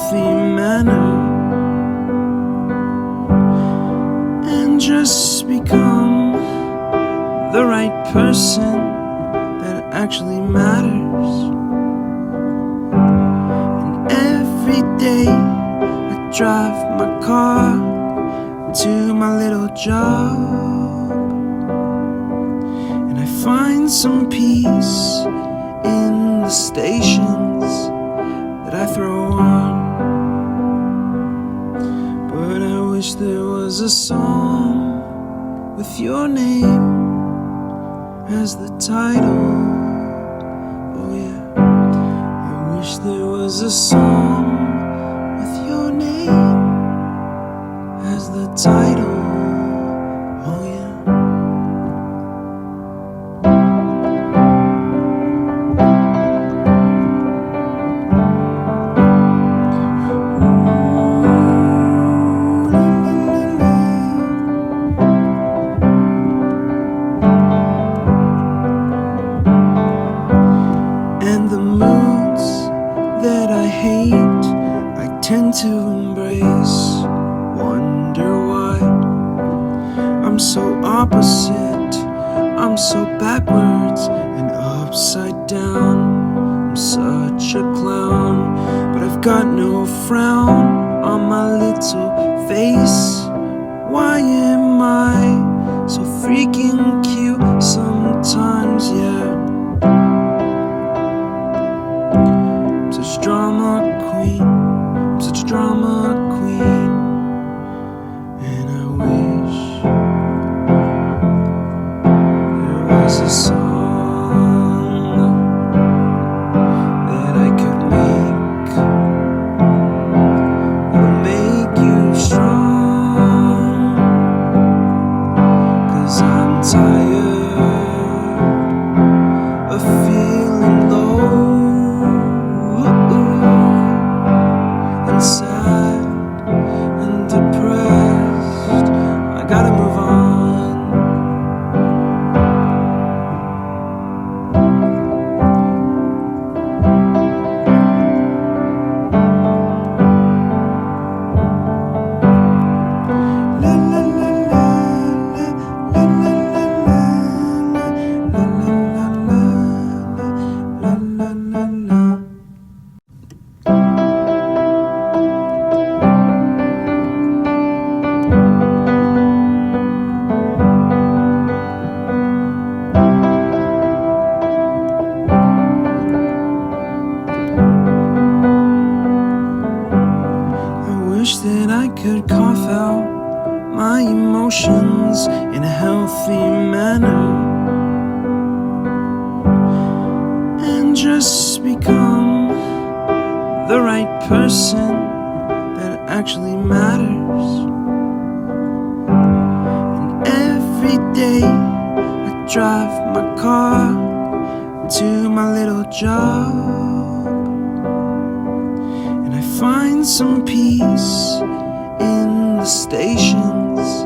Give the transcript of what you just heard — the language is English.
healthy manner, and just become the right person that actually matters. And every day I drive my car to my little job, and I find some peace in the stations that I throw on. But I wish there was a song with your name as the title. Oh yeah, I wish there was a song with your name as the title. Oh yeah. And the moods that I hate, I tend to embrace. Wonder why I'm so opposite, I'm so backwards and upside down. I'm such a clown, but I've got no frown on my little face. Why am I so freaking cute sometimes, yeah? Such a drama queen, I'm such a drama queen. And I wish there was a song that I could make that'll make you strong. 'Cause I'm tired of feeling low and sad and depressed. I gotta move on. La la la la la la la la la la la la. I wish that I could cough out my emotions in a healthy manner, and just become the right person that actually matters. And every day I drive my car to my little job, and I find some peace in the stations